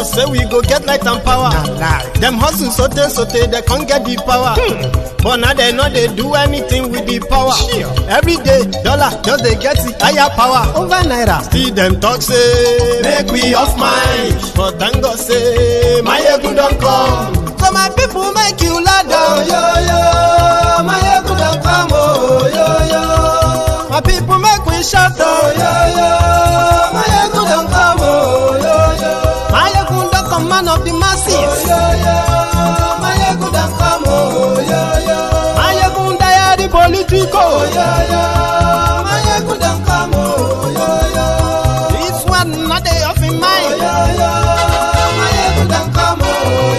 Say we go get light and power. Them hustle so they can't get the power. But now they know they do anything with the power. Every day, dollar just they get the higher power. Over naira. Still them talk say make we off mind. But thank God say my ego don't come. So my people make you ladder. Oh, yo yo, my ego don't come. Oh yo yo, my people make we shout. Oh yo yo, my ego don't come. Oh yo yo. Man of the masses. Oh, yeah, yeah. My good and come. Oh, yeah, yeah. My good diary politico. Oh, yeah, yeah. My good and come. Oh, yeah, yeah. This one not a off in mind. Oh, yeah, yeah. My good and come. Oh,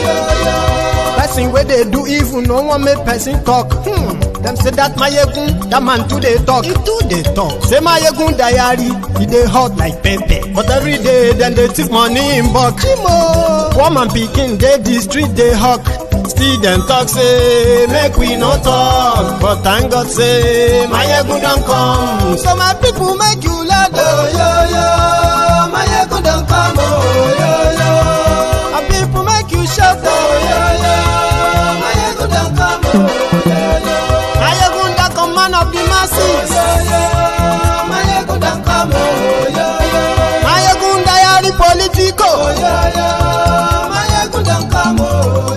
yeah, yeah. Person where they do evil, no one make person talk. Them say that my egun, that man too they talk. He too they talk. Say my egun diary, he they hot like pepper. But every day then they take money in bulk. Woman picking, they the street they hawk. Still them talk say make we no talk. But thank God say my egun don't come. So my people make you laugh. Oh yo yo, my egun don't come. Oh yo yo, my people make you shout. Oh yo yo, my egun don't come. Oh yo yo. Man of the masses. Oh, yeah, yeah. My good and come. Oh, yeah, yeah. My good diary politico. Oh, yeah, yeah. My good and come. Oh,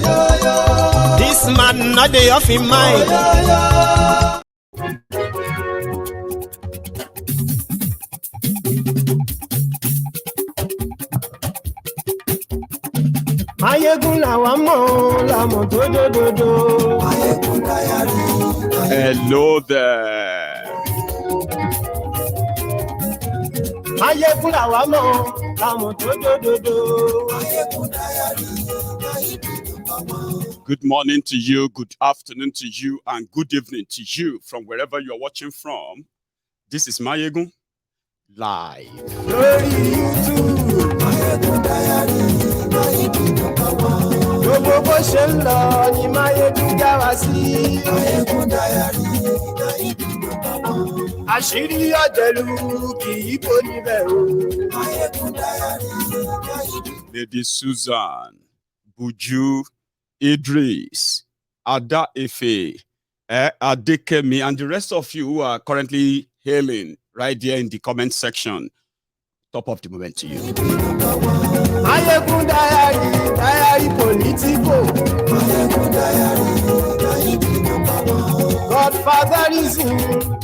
yeah, yeah. This man not the off in mind. Oh, yeah, My good la mo do. My good diary. Hello there. Good morning to you, good afternoon to you, and good evening to you from wherever you are watching from. This is Mayegun live. Lady Susan, Buju, Idris, Ada Efe, Adekemi, and the rest of you who are currently hailing right there in the comment section. Top of the moment to you. Diary political. Godfatherism.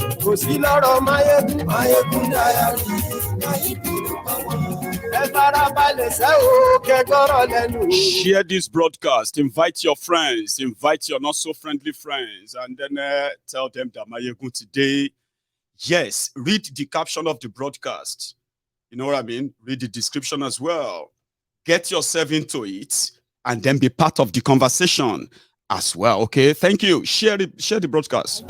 Share this broadcast. Invite your friends. Invite your not so friendly friends, and then tell them that Mayegun today. Yes, read the caption of the broadcast. You know what I mean? Read the description as well. Get yourself into it and then be part of the conversation as well. Okay, thank you. Share the broadcast.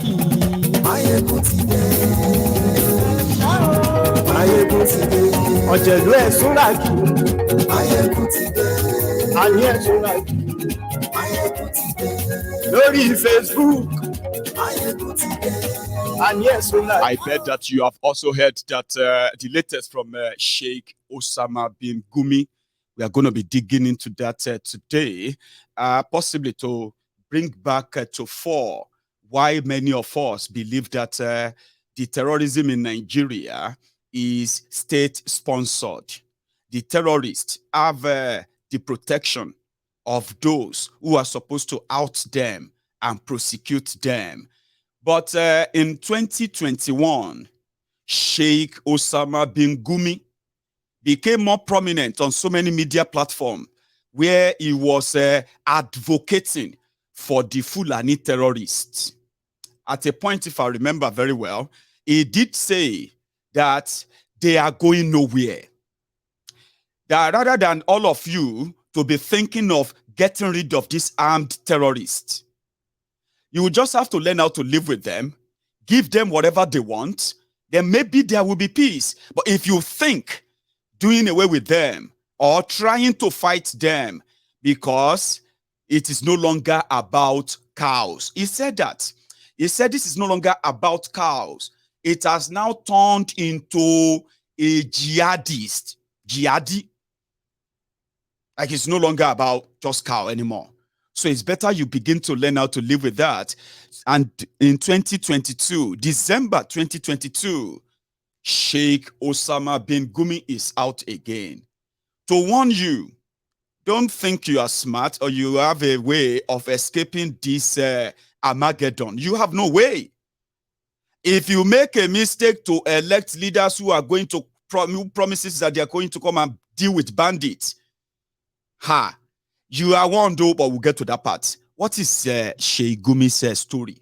Facebook. I bet that you have also heard that the latest from Sheikh Osama bin Gumi. We are going to be digging into that today, possibly to bring back to fore why many of us believe that the terrorism in Nigeria is state-sponsored. The terrorists have the protection of those who are supposed to out them and prosecute them. But in 2021, Sheikh Osama bin Gumi became more prominent on so many media platforms where he was advocating for the Fulani terrorists. At a point, if I remember very well, he did say that they are going nowhere. That rather than all of you to be thinking of getting rid of these armed terrorists, you will just have to learn how to live with them, give them whatever they want, then maybe there will be peace. But if you think doing away with them or trying to fight them because it is no longer about cows. He said that. He said this is no longer about cows. It has now turned into a jihadist. Jihadi. Like it's no longer about just cow anymore. So it's better you begin to learn how to live with that. And in 2022, December 2022, Sheikh Osama bin Gumi is out again to warn you. Don't think you are smart or you have a way of escaping this Armageddon. You have no way. If you make a mistake to elect leaders who are going to promises that they are going to come and deal with bandits, you are warned, though, but we'll get to that part. What is Sheikh Gumi's story?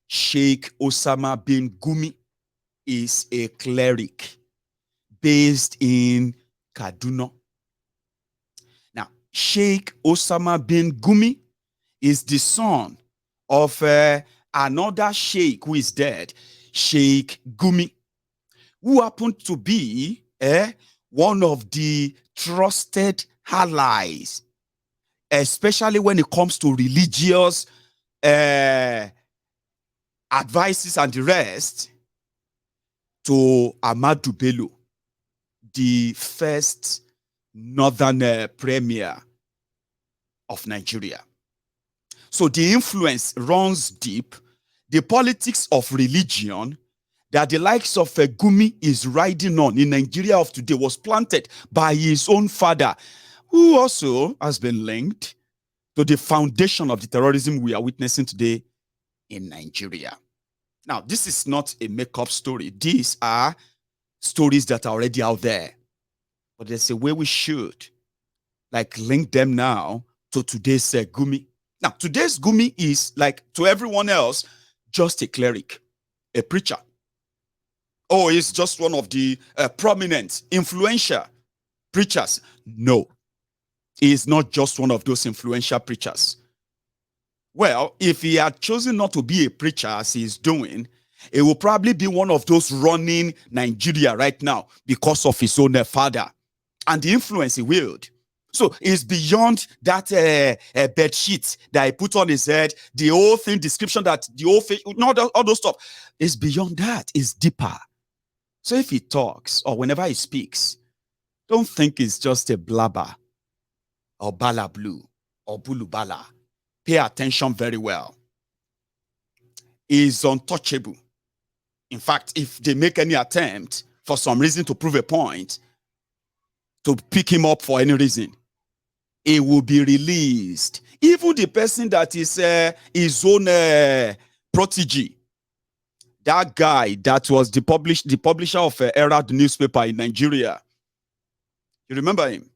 Sheikh Osama bin Gumi is a cleric based in Kaduna. Now, Sheikh Osama bin Gumi is the son of another sheikh who is dead, Sheikh Gumi, who happened to be one of the trusted allies, especially when it comes to religious advices and the rest, to Ahmadu Bello, the first northern premier of Nigeria. So the influence runs deep. The politics of religion that the likes of Gumi is riding on in Nigeria of today was planted by his own father, who also has been linked to the foundation of the terrorism we are witnessing today in Nigeria. Now, this is not a make-up story. These are stories that are already out there. But there's a way we should link them now to today's Gumi. Now, today's Gumi is, like to everyone else, just a cleric, a preacher. Oh, he's just one of the prominent, influential preachers. No, he is not just one of those influential preachers. Well, if he had chosen not to be a preacher as he is doing, it will probably be one of those running Nigeria right now because of his own father and the influence he wield. So it's beyond that bed sheet that he put on his head, the whole thing, description that the whole face, all those stuff. It's beyond that. It's deeper. So if he talks or whenever he speaks, don't think it's just a blabber or bala blue or bulubala. Pay attention very well. He's untouchable. In fact, if they make any attempt for some reason to prove a point, to pick him up for any reason, he will be released. Even the person that is his own protege, that guy that was the publisher of Herald newspaper in Nigeria, you remember him?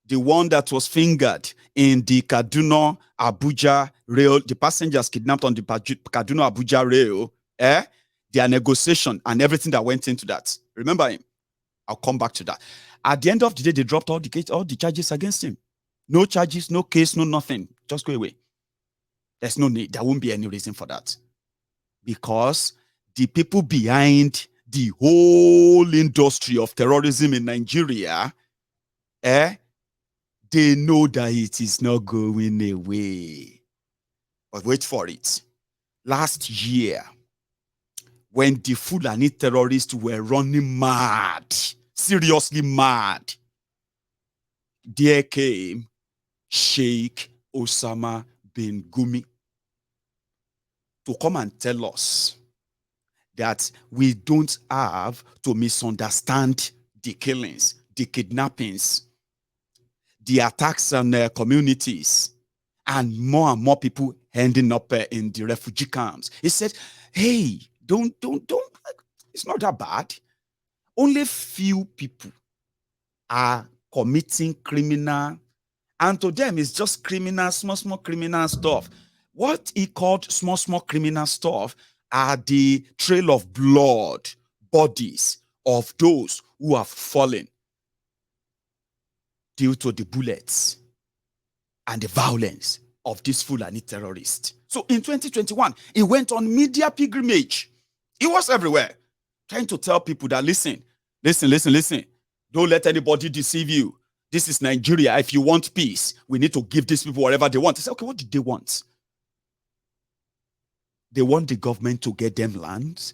The one that was fingered in the Kaduna-Abuja rail, the passengers kidnapped on the Kaduna-Abuja rail, their negotiation and everything that went into that. Remember him? I'll come back to that. At the end of the day, they dropped all the charges against him. No charges, no case, no nothing. Just go away. There's no need. There won't be any reason for that. Because the people behind the whole industry of terrorism in Nigeria, they know that it is not going away. But wait for it. Last year, when the Fulani terrorists were running mad, seriously mad, there came Sheikh Osama bin Gumi to come and tell us that we don't have to misunderstand the killings, the kidnappings, the attacks on communities, and more people ending up in the refugee camps. He said, hey, don't, it's not that bad. Only few people are committing criminal, and to them it's just criminal, small criminal stuff. What he called small criminal stuff are the trail of blood, bodies of those who have fallen due to the bullets and the violence of this Fulani terrorist. So in 2021, he went on media pilgrimage. He was everywhere, trying to tell people that, listen. Don't let anybody deceive you. This is Nigeria. If you want peace, we need to give these people whatever they want. He said, okay, what did they want? They want the government to get them lands,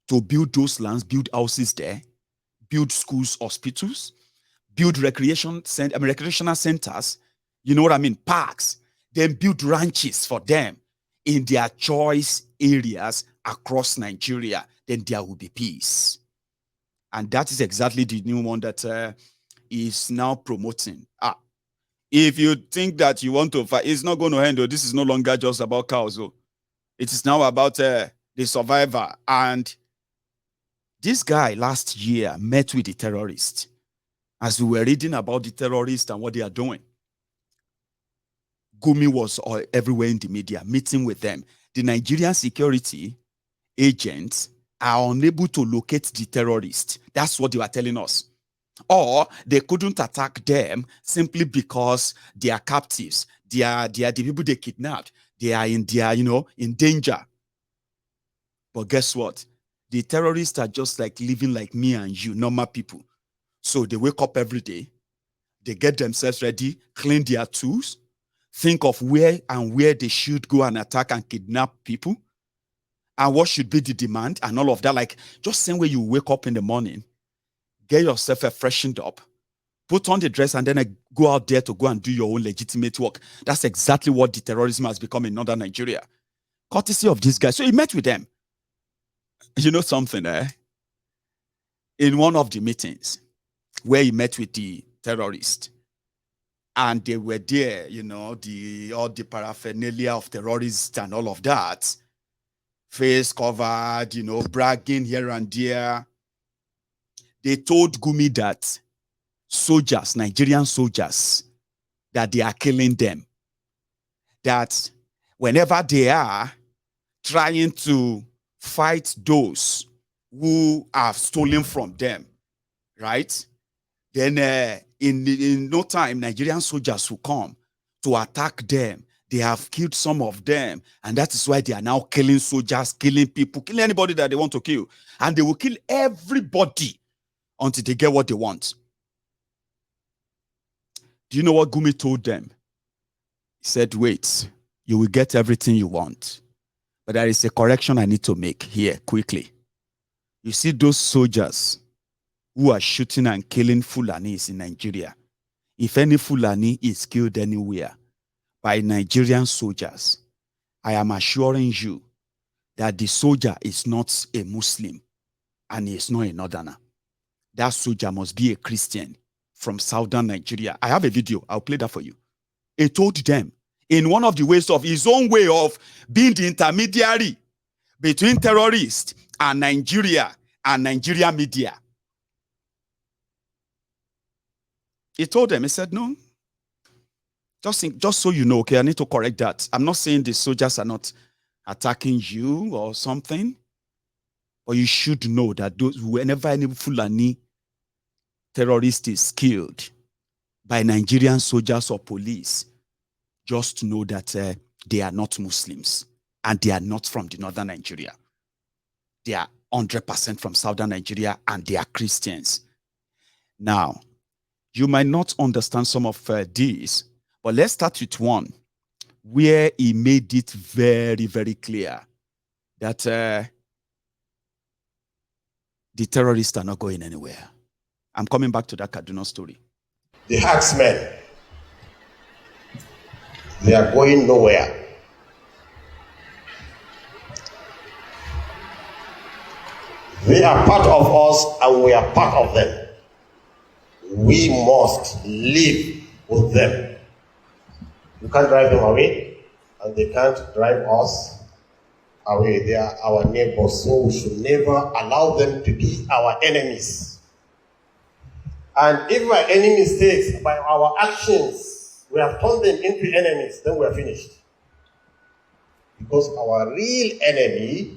to build those lands, build houses there, build schools, hospitals, build recreational centers, you know what I mean, parks, then build ranches for them in their choice areas across Nigeria, then there will be peace. And that is exactly the new one that is now promoting. If you think that you want to fight, it's not going to end. This is no longer just about cows. It is now about the survivor. And this guy last year met with the terrorists. As we were reading about the terrorists and what they are doing, Gumi was everywhere in the media, meeting with them. The Nigerian security agents are unable to locate the terrorists. That's what they were telling us. Or they couldn't attack them simply because they are captives. They are the people they kidnapped. They are in danger. But guess what? The terrorists are just like living like me and you, normal people. So they wake up every day, they get themselves ready, clean their tools, think of where they should go and attack and kidnap people, and what should be the demand and all of that. Like just same way you wake up in the morning, get yourself freshened up, put on the dress, and then go out there to go and do your own legitimate work. That's exactly what the terrorism has become in northern Nigeria. Courtesy of these guys. So he met with them. You know something, in one of the meetings where he met with the terrorists, and they were there, all the paraphernalia of terrorists and all of that, face covered, bragging here and there. They told Gumi that soldiers, Nigerian soldiers, that they are killing them. That whenever they are trying to fight those who have stolen from them, right? Then in no time, Nigerian soldiers will come to attack them. They have killed some of them, and that is why they are now killing soldiers, killing people, killing anybody that they want to kill. And they will kill everybody until they get what they want. Do you know what Gumi told them? He said, wait, you will get everything you want. But there is a correction I need to make here quickly. You see those soldiers who are shooting and killing Fulanis in Nigeria. If any Fulani is killed anywhere by Nigerian soldiers, I am assuring you that the soldier is not a Muslim and he is not a northerner. That soldier must be a Christian from southern Nigeria. I have a video. I'll play that for you. He told them in one of the ways of his own way of being the intermediary between terrorists and Nigeria and Nigerian media. He told them, he said, no, just so you know, okay, I need to correct that. I'm not saying the soldiers are not attacking you or something, but you should know that whenever any Fulani terrorist is killed by Nigerian soldiers or police, just know that they are not Muslims and they are not from the northern Nigeria. They are 100% from southern Nigeria and they are Christians. Now, you might not understand some of these, but let's start with one where he made it very, very clear that the terrorists are not going anywhere. I'm coming back to that Kaduna story. The Herdsmen, they are going nowhere. They are part of us and we are part of them. We must live with them. You can't drive them away, and they can't drive us away. They are our neighbors, so we should never allow them to be our enemies. And if by any mistakes, by our actions, we have turned them into enemies, then we are finished. Because our real enemy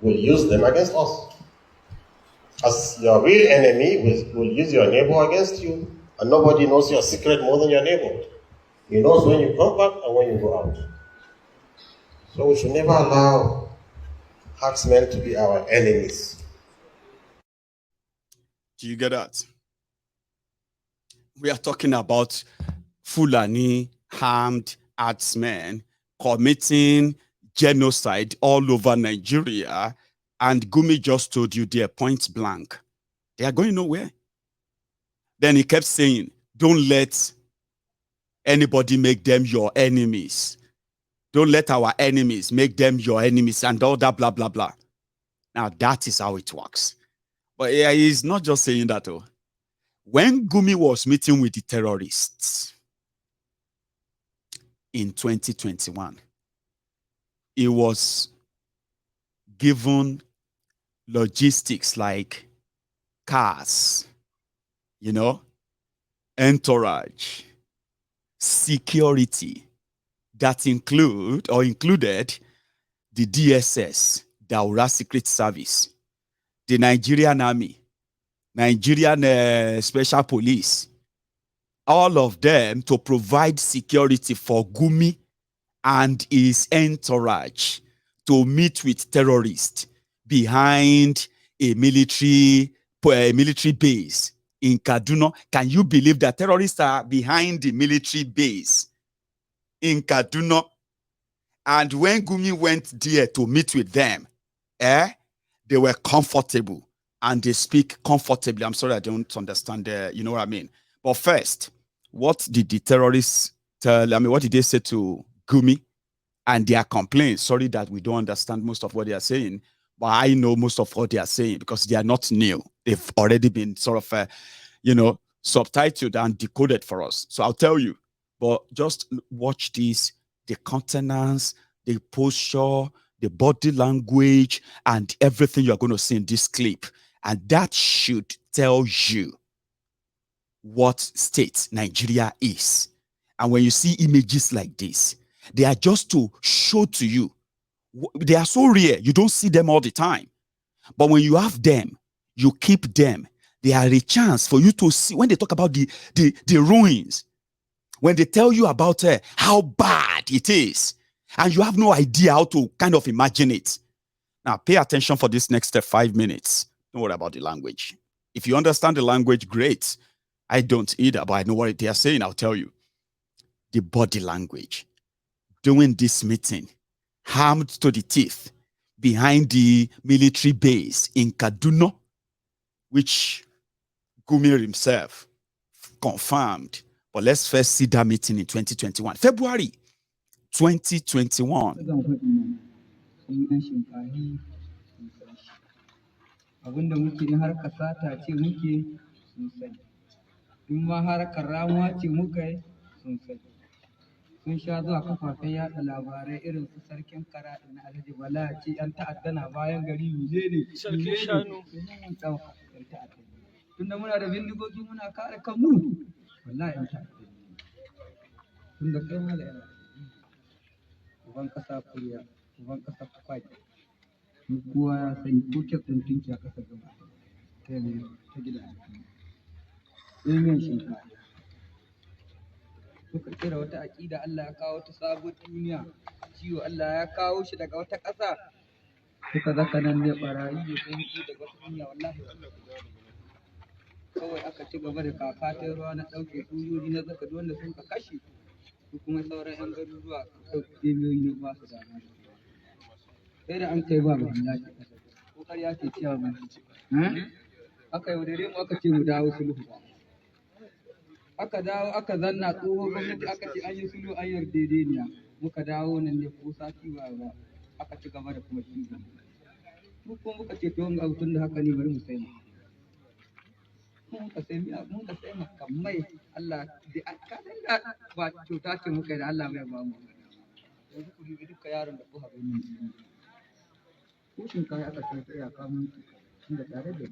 will use them against us. As your real enemy will use your neighbor against you, and nobody knows your secret more than your neighbor. He knows when you come back and when you go out. So we should never allow herdsmen to be our enemies. Do you get that? We are talking about Fulani armed herdsmen committing genocide all over Nigeria, and Gumi just told you there point blank, they are going nowhere. Then he kept saying, don't let anybody make them your enemies. Don't let our enemies make them your enemies and all that blah, blah, blah. Now, that is how it works. But yeah, he's not just saying that. Oh. When Gumi was meeting with the terrorists in 2021, he was given logistics like cars, entourage, security that included the DSS, the Aura Secret Service, the Nigerian Army, Nigerian Special Police, all of them to provide security for Gumi and his entourage to meet with terrorists behind a military base in Kaduna. Can you believe that terrorists are behind the military base in Kaduna? And when Gumi went there to meet with them, they were comfortable and they speak comfortably. I'm sorry, I don't understand. You know what I mean? But first, what did the terrorists tell? What did they say to Gumi and their complaints? Sorry that we don't understand most of what they are saying, but I know most of what they are saying because they are not new. They've already been sort of, subtitled and decoded for us. So I'll tell you, but just watch this, the countenance, the posture, the body language, and everything you're going to see in this clip. And that should tell you what state Nigeria is. And when you see images like this, they are just to show to you. They are so rare. You don't see them all the time. But when you have them, you keep them. They are a chance for you to see when they talk about the ruins, when they tell you about how bad it is, and you have no idea how to kind of imagine it. Now, pay attention for this next 5 minutes. Don't worry about the language. If you understand the language, great. I don't either, but I know what they are saying. I'll tell you. The body language. During this meeting, armed to the teeth, behind the military base in Kaduna, which Gumi himself confirmed. But let's first see that meeting in 2021. February 2021. Abinda muke in har kasata ce muke sun sani, in ma har karamuwa ce muka yi sun sani. Sun sha zuwa kafafen yaɗa labarai irin su sarkin kara na Alhaji Bala ce yan ta'adda na bayan gari ne sarkin shanu mun ɗauka yan ta'adda. Tunda muna da bindigogi muna kare kanmu wallahi yan ta'adda. Tunda kai ma da yana uban kasa kuriya uban kasa kwai. Kowa ya sani ko kyaftin tunki a ƙasar gaba ta yanzu ta gida ɗanyen shinkafa suka kira wata aƙida Allah ya kawo ta sabon duniya ciwo Allah ya kawo shi daga wata ƙasa suka zaka nan ne ɓarayi ne sun yi daga wata duniya wallahi kawai aka ci gaba da kaka ta ruwa na ɗauke sojoji na zaka wanda sun ka kashe su kuma sauran 'yan garuruwa ɗauke miliyoyi na ba su dama sai da an kai ba mai lafiya ko ƙarya ce cewa ba aka yaudare mu aka ce mu dawo sulhu aka dawo aka zanna tsohon gwamnati aka ce an yi sulhu an yarjejeniya muka dawo nan ne ko sati ba aka ci gaba da kuma shi mu kuma muka ce to ga tun da haka ne bari mu sai mun ka sai makamai Allah da ka da ba cuta ce muka da Allah bai ba mu yanzu ku dubi duka yaron da ku haɗu ne kushin kaya aka kai ta iyaka mun da tare da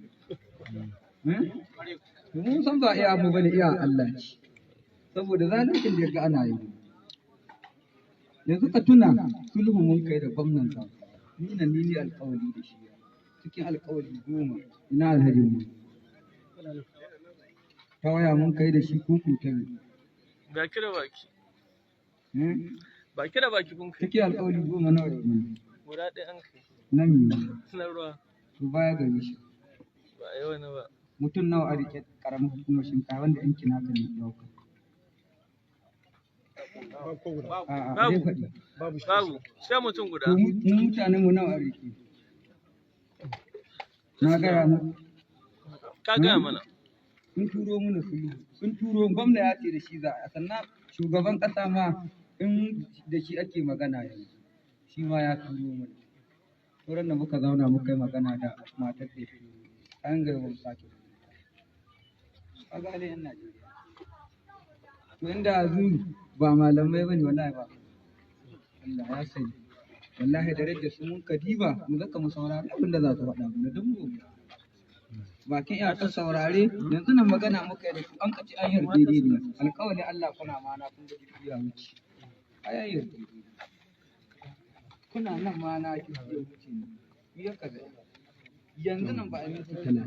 mun san ba iya mu bane iya Allah ce saboda zalincin da ga ana yi yanzu ka tuna sulhu mun kai da gwamnan ka ni alƙawari da shi cikin alƙawari 10 ina alhaji mu ta waya mun kai da shi kuku ta ba kira baki ba kira baki kun kai cikin alƙawari 10 nawa ne guda ɗaya an kai nan na ruwa to baya gari shi ba yawa na ba mutum nawa a rike karamin hukumar shinkafa wanda yanki naka ne dauka babu sai mutum guda mutanen mu nawa a rike na gaya mu ka gaya mana sun turo mana sulhu, sun turo gwamna ya ce da shi za a sannan shugaban ƙasa ma in da shi ake magana yanzu shi ma ya turo mana. Sauran da muka zauna muka yi magana da matar da an gaba mu sake. Kaga halin 'yan Najeriya. To inda azu ba malamai bane wallahi ba. Allah ya sani. Wallahi da rage su mun kadiba mu zaka mu saurari abin da za su faɗa mana don mu. Bakin iya ta saurare yanzu nan magana muka yi da su an kaci an yarda ne alƙawarin Allah kuna mana kun ga bidiyo wuce. Ai yarda. Kuna nan ma na ki bidiyo wuce ne. Mu ya kaza. Yanzu nan ba a minti 30.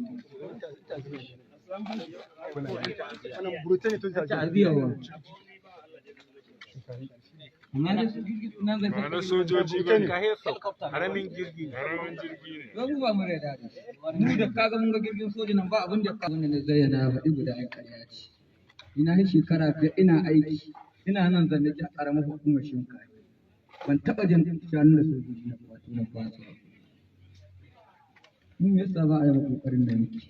Na sojoji ba haramin jirgi ne. Babu ba mu da mu da kaga mun ga jirgin soja nan ba abin da ka wannan zayyana faɗi guda ai ƙarya ce. Ina yi shekara biyar ina aiki ina nan zanne ta ƙaramar hukumar shinka. Ban taɓa jin shanun da sojoji na ba su. Mun yasa ba a yi ƙoƙarin da muke.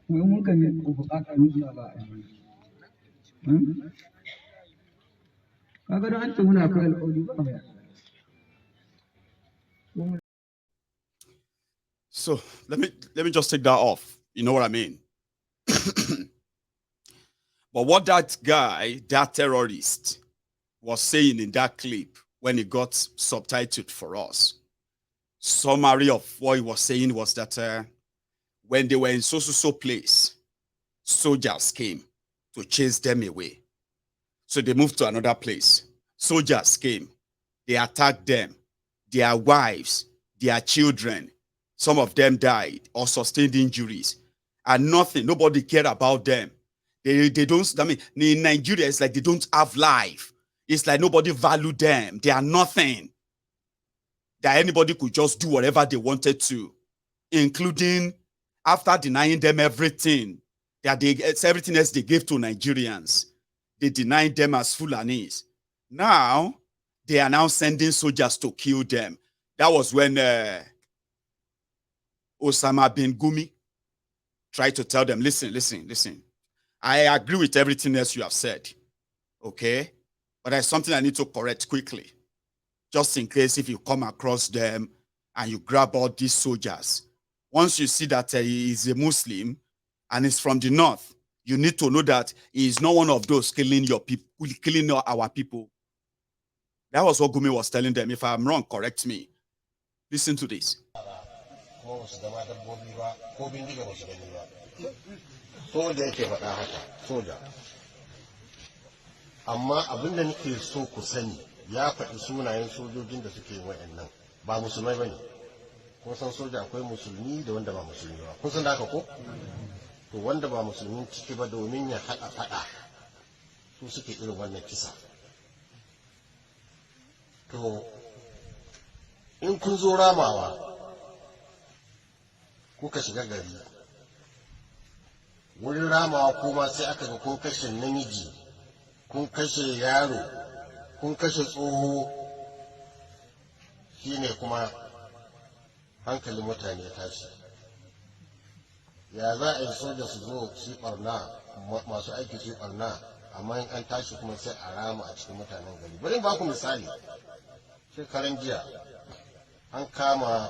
Kuma mun kan yi buƙata muke ba a yi. Kaga don an ce muna akwai alƙawari ba mu. So let me just take that off. You know what I mean? But what that guy, that terrorist, was saying in that clip when he got subtitled for us, summary of what he was saying was that when they were in so place, soldiers came to chase them away. So they moved to another place. Soldiers came. They attacked them, their wives, their children. Some of them died or sustained injuries. And nobody cared about them. They don't, I mean, in Nigeria, it's like they don't have life. It's like nobody valued them. They are nothing. That anybody could just do whatever they wanted to, including after denying them everything, everything else they gave to Nigerians. They denied them as Fulanis. Now, they are now sending soldiers to kill them. That was when Osama bin Gumi tried to tell them, listen. I agree with everything else you have said, okay? But there's something I need to correct quickly. Just in case if you come across them and you grab all these soldiers. Once you see that he is a Muslim and is from the north, you need to know that he is not one of those killing your people, killing our people. That was what Gumi was telling them. If I'm wrong, correct me. Listen to this. Amma abin da nake so ku sani ya faɗi sunayen sojojin da suke wa'annan ba musulmai bane. Kun san soja akwai musulmi da wanda ba musulmi ba. Kun san da haka ko? To wanda ba musulmin ciki ba domin ya haɗa faɗa su suke irin wannan kisa. To in kun zo ramawa kuka shiga gari wurin ramawa kuma sai aka ga kun kashe namiji, kun kashe yaro, kun kashe tsoho, shine kuma hankalin mutane ya tashi. Ya za a yi soja su zo su barna, masu aiki su barna, amma in an tashi kuma sai a rama a cikin mutanen gari. Bari ba ku misali, shekaran jiya an kama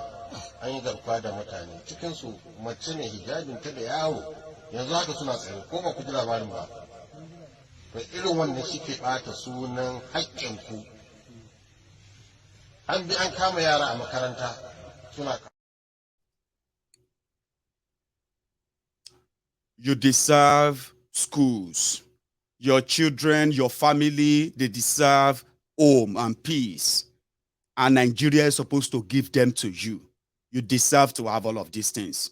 an yi garkuwa da mutane, cikinsu mace ne hijabinta da yaro, yanzu haka suna tsare, ko ba ku ji labarin ba. To irin wannan shi ke ɓata sunan haƙƙinku. An bi an kama yara a makaranta suna. You deserve schools. Your children, your family, they deserve home and peace. And Nigeria is supposed to give them to you. You deserve to have all of these things.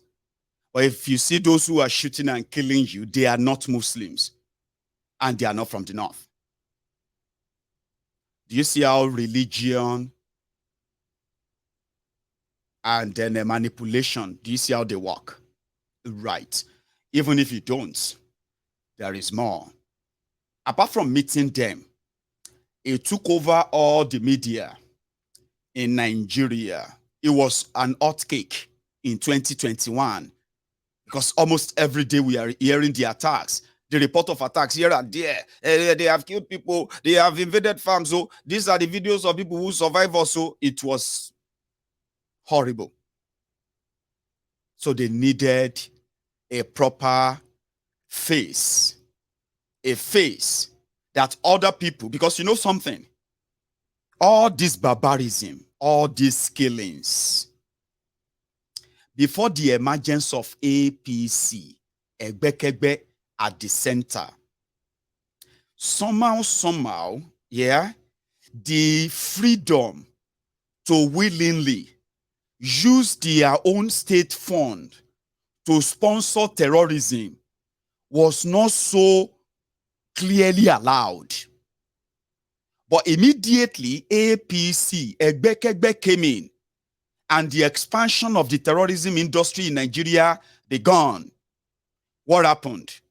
But if you see those who are shooting and killing you, they are not Muslims. And they are not from the north. Do you see how religion and then manipulation, do you see how they work? Right. Even if you don't, there is more. Apart from meeting them, it took over all the media in Nigeria. It was an hot cake in 2021. Because almost every day we are hearing the attacks, the report of attacks here and there. They have killed people. They have invaded farms. So these are the videos of people who survive also. It was horrible. So they needed a proper face. A face that other people, because you know something, all this barbarism, all these killings, before the emergence of APC, Egbekegbe at the center, somehow, yeah, the freedom to willingly use their own state fund to sponsor terrorism was not so clearly allowed. But immediately, APC, Egbekegbe came in, and the expansion of the terrorism industry in Nigeria began. What happened?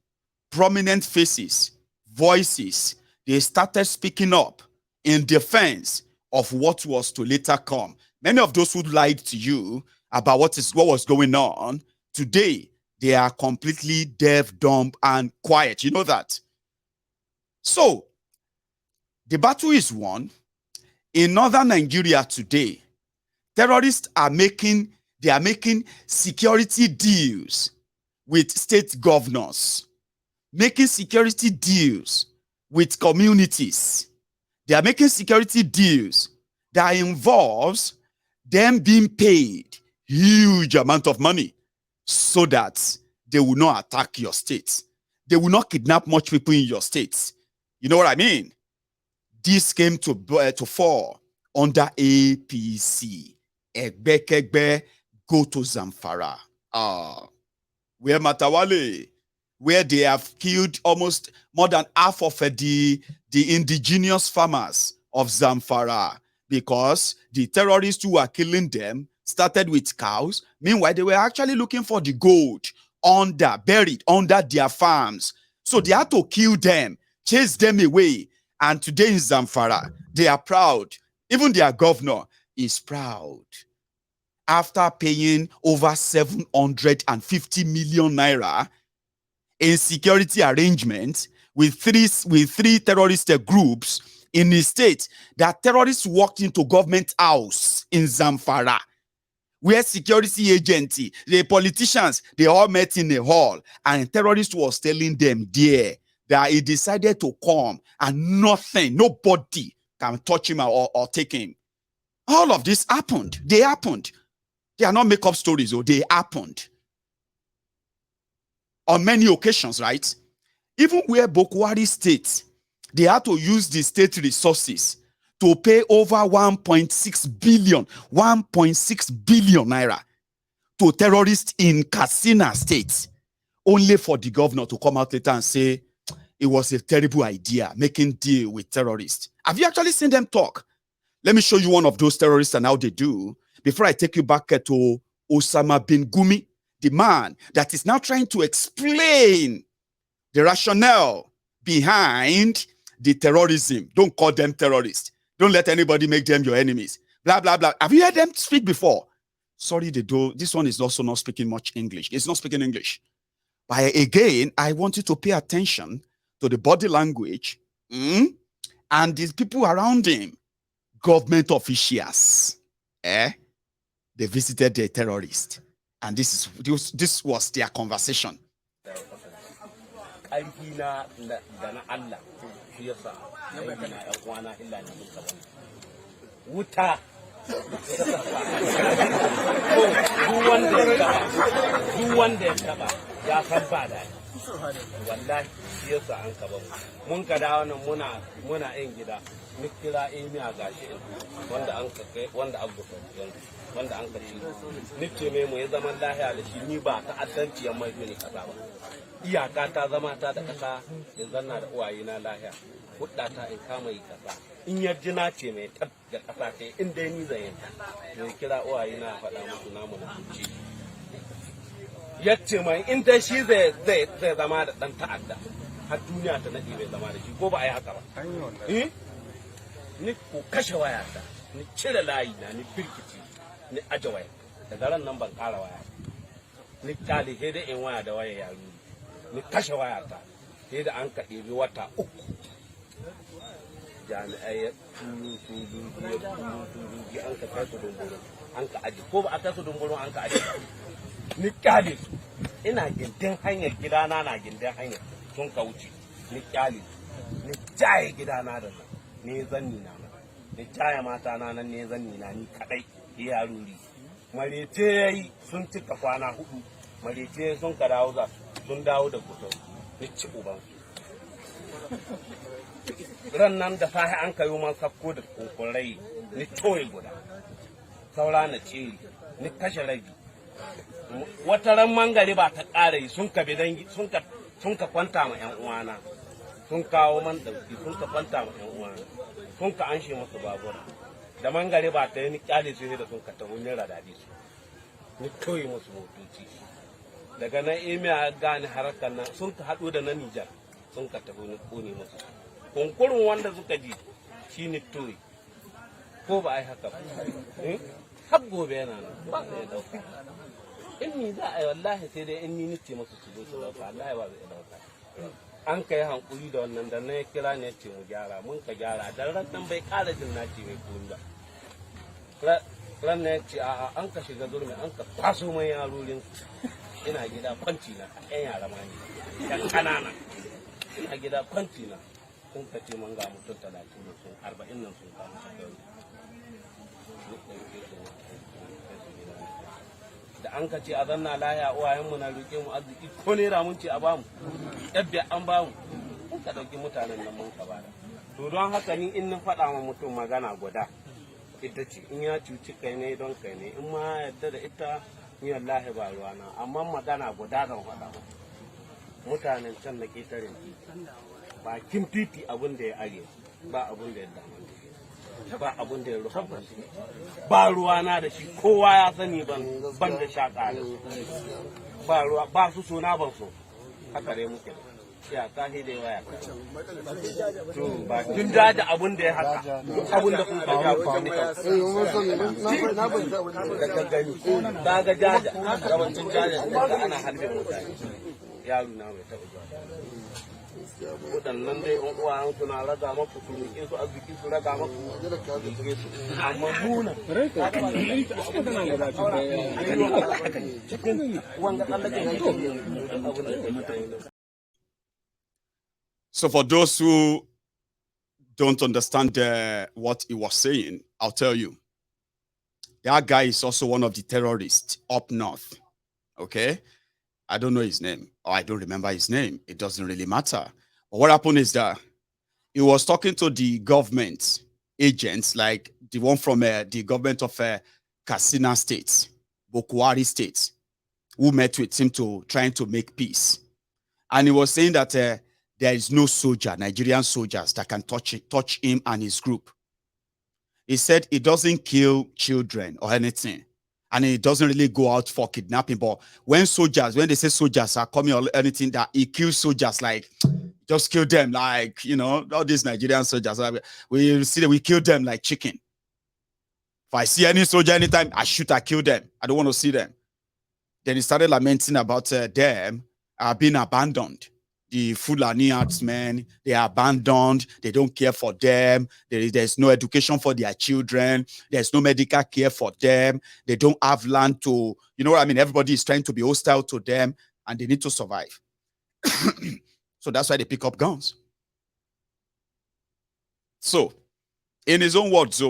Prominent faces, voices, they started speaking up in defense of what was to later come. Many of those who lied to you about what was going on, today, they are completely deaf, dumb, and quiet. You know that? So, the battle is won. In northern Nigeria today, terrorists are making security deals with state governors, making security deals with communities. They are making security deals that involves them being paid huge amount of money so that they will not attack your state. They will not kidnap much people in your state. You know what I mean? This came to fall under APC. Egbekegbe go to Zamfara. Where Matawale, where they have killed almost more than half of the indigenous farmers of Zamfara, because the terrorists who were killing them started with cows. Meanwhile, they were actually looking for the gold buried under their farms. So they had to kill them, chase them away. And today in Zamfara, they are proud. Even their governor is proud. After paying over 750 million naira in security arrangements with three terrorist groups in the state, that terrorists walked into government house in Zamfara, where security agency, the politicians, they all met in a hall, and terrorists was telling them there that he decided to come and nobody can touch him or take him. All of this happened. They happened. They are not make-up stories, they happened. On many occasions, right? Even where Bokwari State, they had to use the state resources to pay over 1.6 billion naira to terrorists in Katsina State, only for the governor to come out later and say it was a terrible idea, making deal with terrorists. Have you actually seen them talk? Let me show you one of those terrorists and how they do, before I take you back to Osama bin Gumi, the man that is now trying to explain the rationale behind the terrorism. Don't call them terrorists. Don't let anybody make them your enemies. Blah, blah, blah. Have you heard them speak before? Sorry, they do. This one is also not speaking much English. It's not speaking English. But again, I want you to pay attention to the body language and these people around him, government officials. They visited the terrorist. And this was their conversation. Wallahi yasa an kaba mun ka da wannan muna yin gida ni kira emiya gashi wanda an ka kai wanda abu wanda an ka ci ni ce me mu ya zaman lahiya da shi ni ba ta addanci mai ne kaza ba iyaka ta zama ta da kasa in zanna da uwaye na lahiya hudda ta in kama yi kasa in yarji na ce mai tab da kasa kai in dai ni zan yanta ni kira uwaye na faɗa musu namu da ci yace mai in dai shi zai zama da dan ta'adda har duniya ta nade bai zama da shi ko ba a yi haka ba ni ko kashe wayata ni cire layi na ni birkici ni aje waya daga ran nan ban ƙara waya ni kyale sai da in waya da waya yaro ni kashe waya ta sai da an ka ɗebi wata 3 jami'ai ya turu an ka kai su dumburu an ka aji ko ba a kai su dumburu an ka aji ni kyale su ina gindin hanyar gidana na gindin hanyar sun ka wuce ni kyale ni jaye gidana da nan ne zanni na ni jaye mata na nan ne zanni na ni kadai ya ruri marece yayi sun cika kwana 4 marece sun ka dawo za sun dawo da kuto ni ci uban ran nan da sahi an kayo man sakko da kunkurai ni toye guda saura na ceri ni kashe rabi wata ran mangare ba ta ƙara yi sun ka bidan sun ka kwanta ma ƴan uwana sun kawo man dauki sun ka kwanta ma ƴan uwana sun ka anshe musu babura da mangare ba ta yi ni kyale su ne da sun ka taho ni radadi su ni toye musu motoci daga nan emiya gane harkar nan sun ka haɗu da na Nijar sun ka taho ni kone musu kunkurin wanda suka ji shi ni toye ko ba a yi haka ba har gobe yana nan ba zai dauka in ni za a yi wallahi sai dai in ni nice masu su zo su dauka wallahi ba zai dauka an kai hankuri da wannan da na ya kira ne ce mu gyara mun ka gyara dan ran nan bai kara jin naci mai koyi ba ran na ya ce a'a an ka shiga zurmi an ka kwaso mai yarorin ina gida kwanci na ƴan yara ma ne ƴan kanana ina gida kwanci na sun ka ce man ga mutum 30 sun 40 nan sun kama da an ka ce a zanna laya uwayenmu na roƙe mu arziki ko naira mun ce a bamu yadda an bamu mun ka ɗauki mutanen nan mun ka bada to don haka ni in na faɗa ma mutum magana guda ita ce in ya cuci kai ne don kai ne in ma yadda da ita ni wallahi ba ruwana amma magana guda zan faɗa ma mutanen can na ƙetaren titi bakin titi abin da ya arewa ba abin da ya damu ba abun da ya rufa ba ruwa na da shi kowa ya sani ban da shaƙa da su ba ruwa ba su suna ban so haka dai muke ya ka da waya to ba kin da abun da ya haka abun da kun ga ku ne ka gani ba ga jaja yawancin jaja da ana halbin mutane yaro na mai taɓa waɗannan dai an uwa an suna raga maku su rike su arziki su raga maku rike su amma muna cikin wanga tsallaken. So for those who don't understand what he was saying, I'll tell you. That guy is also one of the terrorists up north. Okay? I don't know his name, or I don't remember his name. It doesn't really matter. But what happened is that he was talking to the government agents, like the one from the government of Katsina State, Bokwari State, who met with him to trying to make peace. And he was saying that there is no soldier, Nigerian soldiers, that can touch him and his group. He said he doesn't kill children or anything. And he doesn't really go out for kidnapping. But when they say soldiers are coming or anything, that he kills soldiers, like, just kill them, like, you know, all these Nigerian soldiers. We see that we kill them like chicken. If I see any soldier anytime, I shoot, I kill them. I don't want to see them. Then he started lamenting about them being abandoned. The Fulani herdsmen, they are abandoned. They don't care for them. There's no education for their children. There's no medical care for them. They don't have land to, you know what I mean? Everybody is trying to be hostile to them and they need to survive. So that's why they pick up guns. So, in his own words,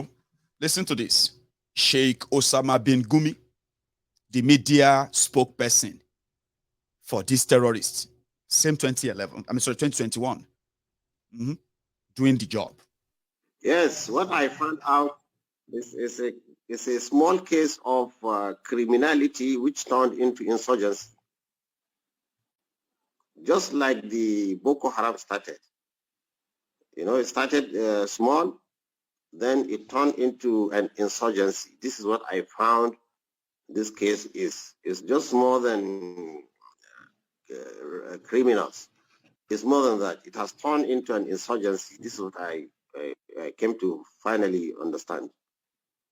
listen to this. Sheikh Osama bin Gumi, the media spokesperson for these terrorists, same 2021, doing the job. Yes, what I found out is a small case of criminality which turned into insurgency. Just like the Boko Haram started. You know, it started small, then it turned into an insurgency. This is what I found this case is. It's just more than criminals. It's more than that. It has turned into an insurgency. This is what I came to finally understand.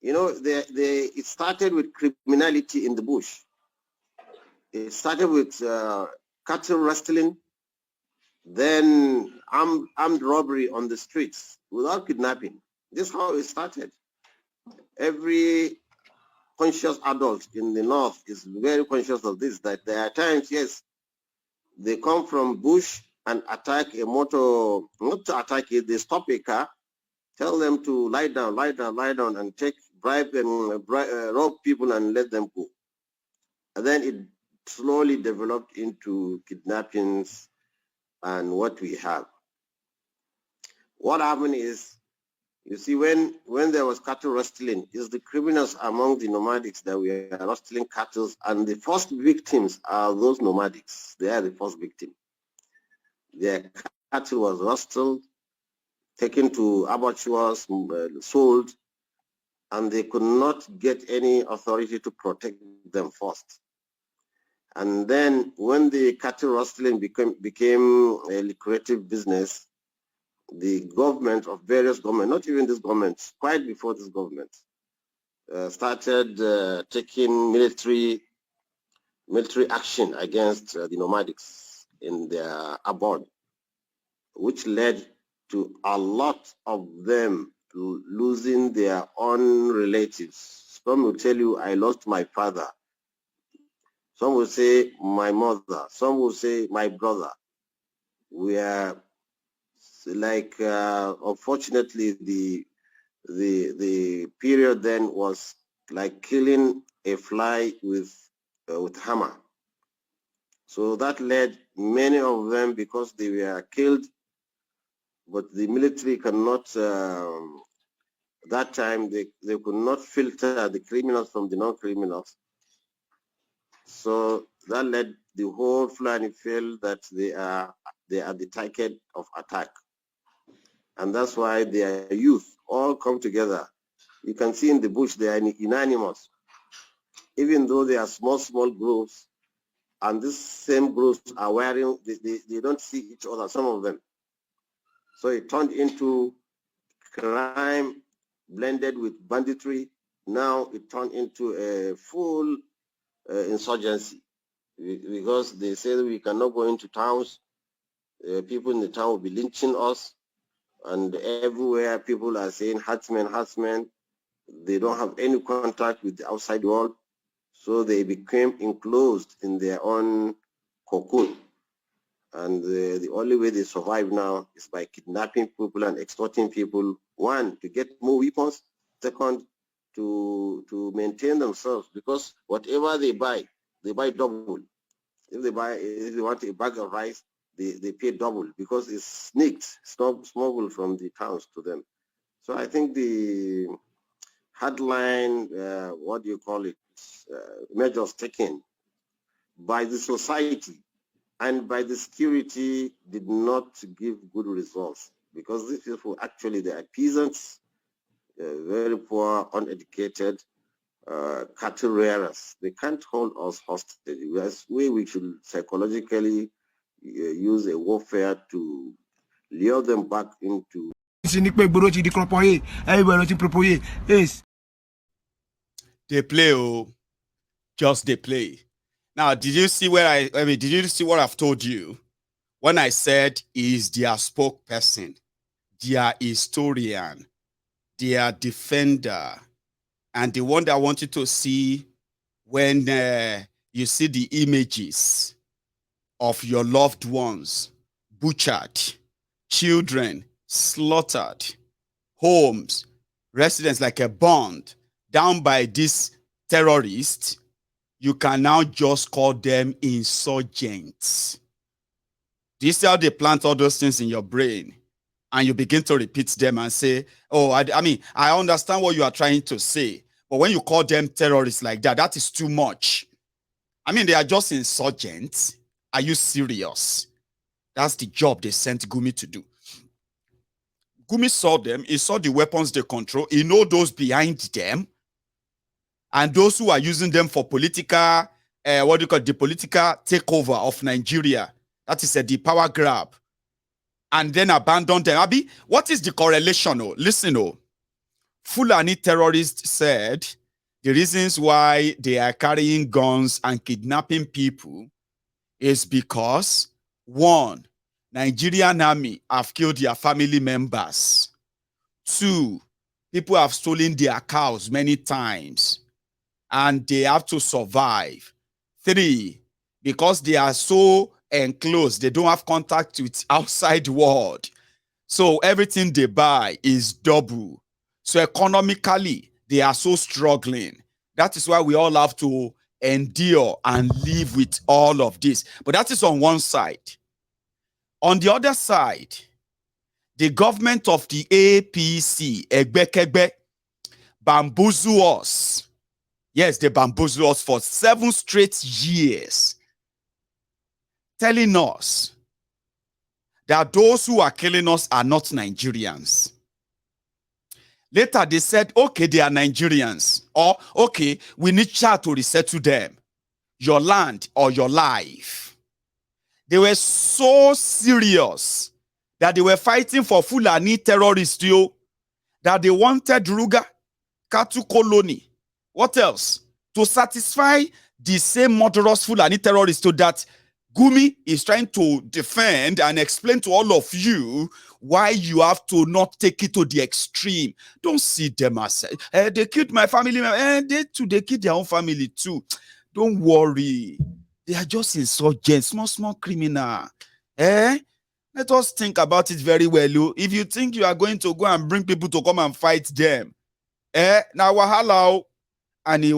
You know, it started with criminality in the bush. It started with cattle rustling, then armed robbery on the streets without kidnapping. This is how it started. Every conscious adult in the North is very conscious of this, that there are times, yes, they come from bush and attack a motor, not to attack it, they stop a car, tell them to lie down, and take bribe and rob people and let them go. And then it slowly developed into kidnappings and what we have. What happened is, you see, when there was cattle rustling, it's the criminals among the nomadics that were rustling cattle, and the first victims are those nomadics. They are the first victim. Their cattle was rustled, taken to abattoirs, sold, and they could not get any authority to protect them first. And then when the cattle rustling became a lucrative business, the government of various governments, not even this government, quite before this government, started taking military action against the nomadics in their abode, which led to a lot of them losing their own relatives. Some will tell you, I lost my father. Some will say my mother. Some will say my brother. We are like, unfortunately, the period then was like killing a fly with hammer. So that led many of them, because they were killed, but the military cannot, that time they could not filter the criminals from the non-criminals. So that led the whole Fulani feel that they are the target of attack. And that's why their youth all come together. You can see in the bush they are unanimous. Even though they are small groups, and these same groups are wearing, they don't see each other, some of them. So it turned into crime blended with banditry. Now it turned into a full insurgency, because they say that we cannot go into towns. People in the town will be lynching us. And everywhere people are saying herdsmen. They don't have any contact with the outside world. So they became enclosed in their own cocoon. And the only way they survive now is by kidnapping people and extorting people. One, to get more weapons. Second, to maintain themselves, because whatever they buy double. If they want a bag of rice, they pay double, because it's sneaked, smuggled from the towns to them. So I think the headline, measures taken by the society and by the security did not give good results, because these people actually, they are peasants, very poor, uneducated, cattle rearers. They can't hold us hostage. We should psychologically use a warfare to lure them back into. They play, just they play. Now, did you see did you see what I've told you? When I said is their spokesperson, their historian, their defender, and the one that I want you to see when you see the images of your loved ones butchered, children slaughtered, homes, residents like a bond down by these terrorists, you can now just call them insurgents. Do you see how they plant all those things in your brain? And you begin to repeat them and say, oh, I mean, I understand what you are trying to say. But when you call them terrorists like that, that is too much. I mean, they are just insurgents. Are you serious? That's the job they sent Gumi to do. Gumi saw them. He saw the weapons they control. He knows those behind them. And those who are using them for political, the political takeover of Nigeria. That is the power grab. And then abandon them. Abi, what is the correlation? Listen, Fulani terrorists said The reasons why they are carrying guns and kidnapping people is because, one, Nigerian army have killed their family members. Two, people have stolen their cows many times and they have to survive. Three, because they are so enclosed, they don't have contact with outside world. So everything they buy is double. So economically, they are so struggling. That is why we all have to endure and live with all of this. But that is on one side. On the other side, the government of the APC, Egbekegbe, bamboozle us. Yes, they bamboozle us for 7 straight years, telling us that those who are killing us are not Nigerians. Later, they said, okay, they are Nigerians. Or, okay, we need Chad to resettle them. Your land or your life. They were so serious that they were fighting for Fulani terrorists, that they wanted Ruga, Katu Colony. What else? To satisfy the same murderous Fulani terrorists, so that Gumi is trying to defend and explain to all of you why you have to not take it to the extreme. Don't see them as they killed my family, and they killed their own family too. Don't worry, they are just insurgents, small criminal. Let us think about it very well. If you think you are going to go and bring people to come and fight them, now wahala. And he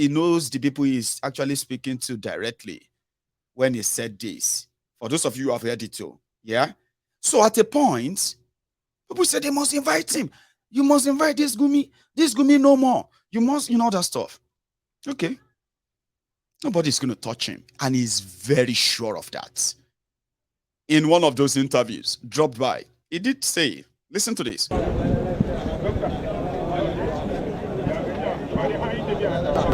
knows the people he's actually speaking to directly when he said this. For those of you who have heard it too, yeah? So at a point, people said they must invite him. You must invite this Gumi no more. You must, that stuff. Okay. Nobody's going to touch him. And he's very sure of that. In one of those interviews, dropped by, he did say, listen to this.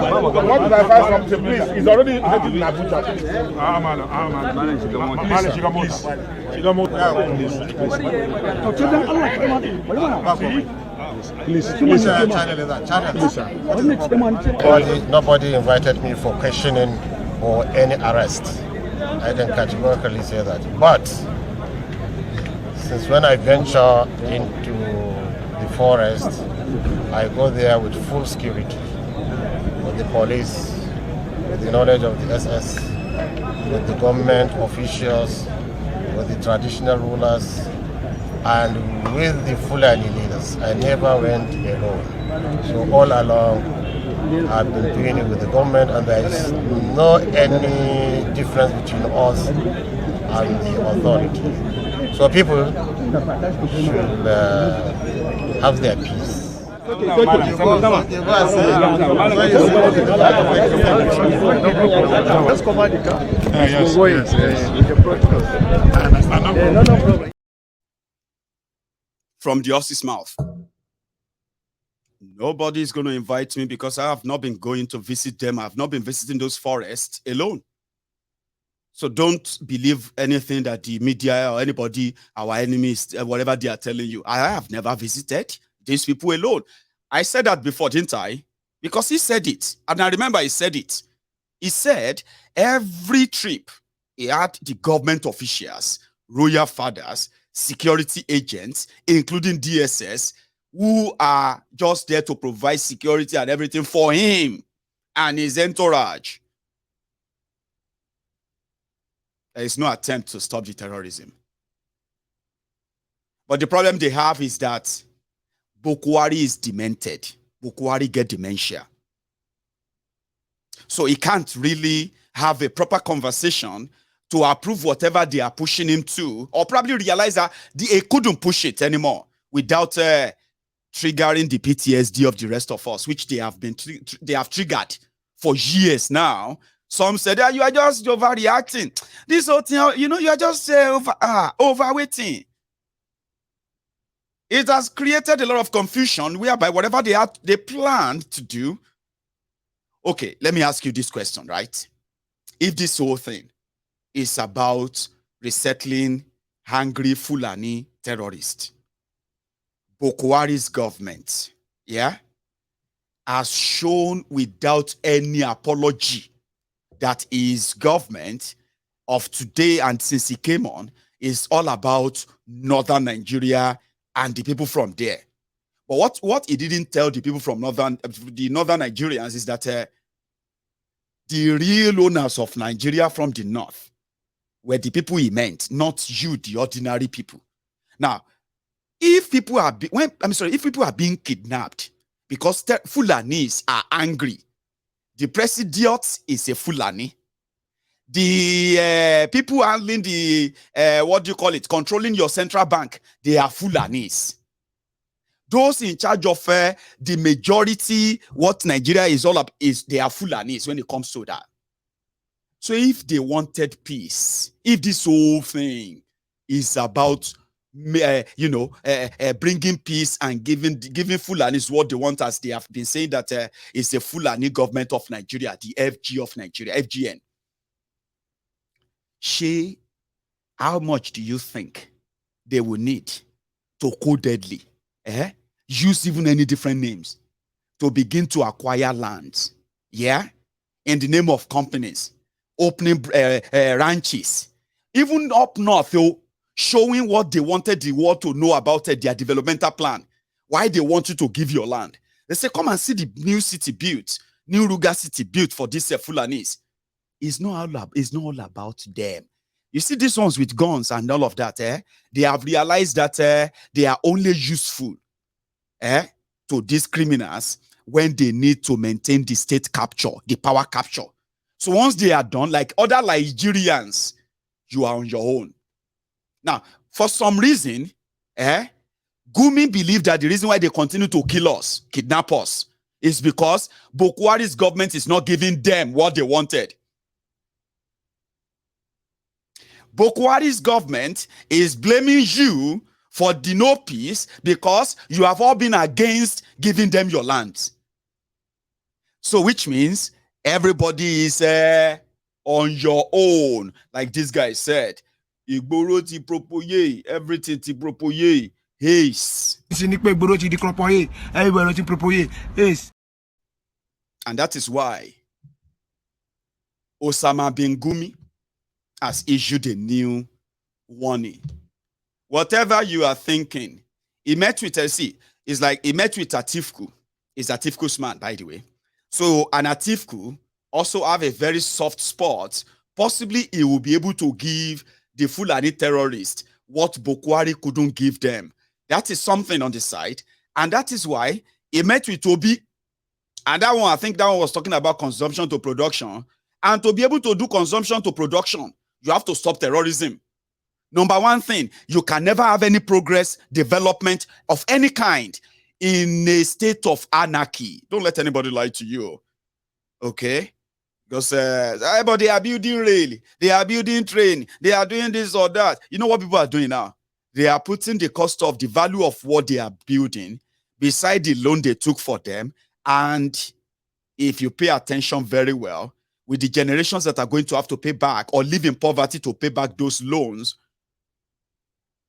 What did I find something, please? It's already in Abuja. Nobody invited me for questioning or any arrest. I can categorically say that. But since when I venture into the forest, I go there with full security, with the police, with the knowledge of the SS, with the government officials, with the traditional rulers, and with the Fulani leaders. I never went alone. So all along, I've been doing it with the government, and there is no any difference between us and the authority. So people should have their peace. From the horse's mouth. Nobody is going to invite me because I have not been going to visit them. I have not been visiting those forests alone. So don't believe anything that the media or anybody, our enemies, whatever they are telling you. I have never visited these people alone. I said that before, didn't I? Because he said it. And I remember he said it. He said every trip he had the government officials, royal fathers, security agents, including DSS, who are just there to provide security and everything for him and his entourage. There is no attempt to stop the terrorism. But the problem they have is that Bokwari is demented. Bokwari get dementia. So he can't really have a proper conversation to approve whatever they are pushing him to, or probably realize that he couldn't push it anymore without triggering the PTSD of the rest of us, which they have triggered for years now. Some said, you are just overreacting. This whole thing, you are just overweighting. It has created a lot of confusion whereby whatever they planned to do. Okay, let me ask you this question, right? If this whole thing is about resettling hungry Fulani terrorists, Boko Haram's government, yeah, has shown without any apology that his government of today and since he came on is all about northern Nigeria and the people from there. But what he didn't tell the people from northern Nigerians is that the real owners of Nigeria from the north were the people he meant, not you, the ordinary people. Now, if people are if people are being kidnapped because Fulanis are angry, the president is a Fulani. The people handling the controlling your central bank, they are Fulanis. Those in charge of the majority, what Nigeria is all up is they are Fulanis when it comes to that. So if they wanted peace, if this whole thing is about bringing peace and giving Fulanis what they want, as they have been saying that it's a Fulani government of Nigeria, the FG of Nigeria, FGN. How much do you think they will need to codedly use even any different names to begin to acquire lands? Yeah, in the name of companies, opening ranches, even up north, though, showing what they wanted the world to know about their developmental plan. Why they want you to give your land? They say, come and see the new city built, new Ruga city built for these Fulanis. It's not all about them. You see these ones with guns and all of that, they have realized that they are only useful to these criminals when they need to maintain the state capture, the power capture. So once they are done, like other Nigerians, you are on your own. Now, for some reason, Gumi believed that the reason why they continue to kill us, kidnap us, is because Bokwari's government is not giving them what they wanted. Bokwari's government is blaming you for the no peace because you have all been against giving them your land. So which means everybody is on your own, like this guy said. Igboro ti propoye, everything ti propoye, haste. And that is why Osama bin Gumi has issued a new warning. Whatever you are thinking, he met with it's like he met with Atifku. He's Atifku's man, by the way. So an Atifku also have a very soft spot. Possibly he will be able to give the Fulani terrorists what Bokwari couldn't give them. That is something on the side. And that is why he met with Obi. And that one, I think that one was talking about consumption to production. And to be able to do consumption to production, you have to stop terrorism. Number one thing, you can never have any progress, development of any kind in a state of anarchy. Don't let anybody lie to you. Okay? Because but they are building rail, they are building train, they are doing this or that. You know what people are doing now? They are putting the cost of the value of what they are building beside the loan they took for them. And if you pay attention very well, with the generations that are going to have to pay back or live in poverty to pay back those loans,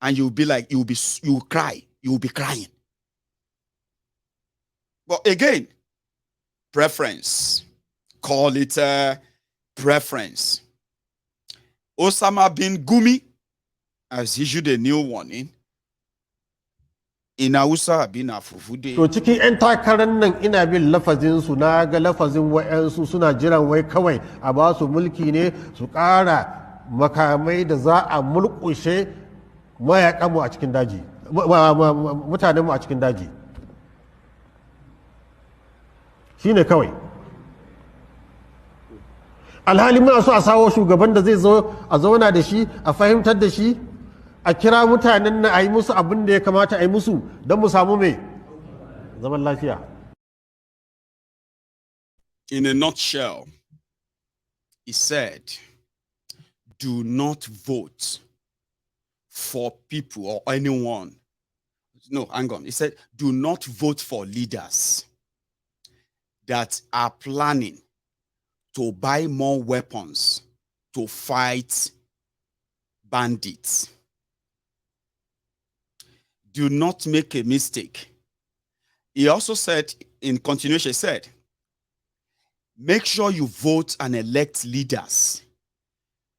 and you'll be like, you will cry, you will be crying. But again, preference. Call it preference. Osama bin Gumi has issued a new warning. In Hausa bin Afufude. To cikin 'yan takarar nan ina bin lafazin su, na ga lafazin wa'yansu suna jiran wai kawai a ba su mulki ne su ƙara makamai da za a mulkushe mayakanmu a cikin daji, mutanenmu a cikin daji. Shi ne kawai. Alhali muna so a sawo shugaban da zai zo a zauna da shi, a fahimtar da shi, a kira mutanen na a yi musu abin da ya kamata a yi musu don mu samu mai zaman lafiya. In a nutshell, he said, do not vote for people or anyone. No, hang on. He said, do not vote for leaders that are planning to buy more weapons to fight bandits. Do not make a mistake. He also said in continuation, said, make sure you vote and elect leaders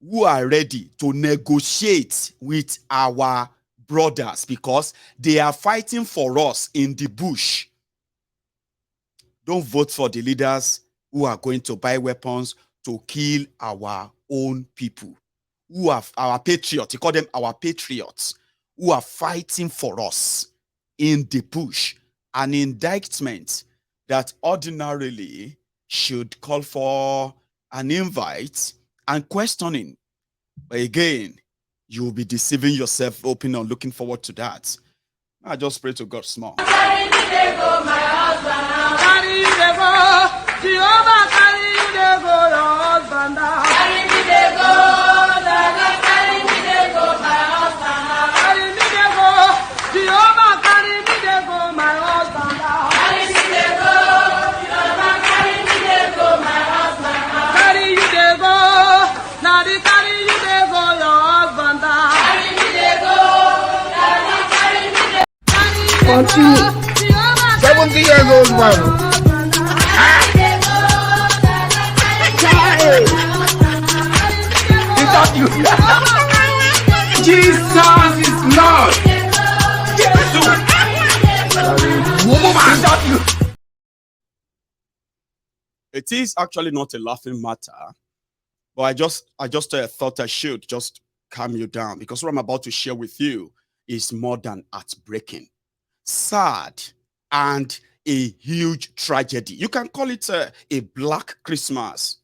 who are ready to negotiate with our brothers, because they are fighting for us in the bush. Don't vote for the leaders who are going to buy weapons to kill our own people, who are our patriots. You call them our patriots, who are fighting for us in the bush. An indictment that ordinarily should call for an invite and questioning. But again, you will be deceiving yourself, open or looking forward to that. I just pray to God small. Carry me, they go, my husband. Carry you, they go. Jehovah, carry you, they go, your husband. Carry me, they go. Carry me, they go, my husband. Carry me, they go. Jehovah, carry me, they go, my husband. Carry me, they go. Jehovah, carry me, they go, my husband. Carry you, they go. Now they carry you, they go, your husband. Carry me, they go. Carry me, they go. Continue. 70 years old man. Is that you? Jesus is Lord. Is that you? It is actually not a laughing matter, but I just thought I should just calm you down, because what I'm about to share with you is more than heartbreaking, sad, and a huge tragedy. You can call it a black Christmas.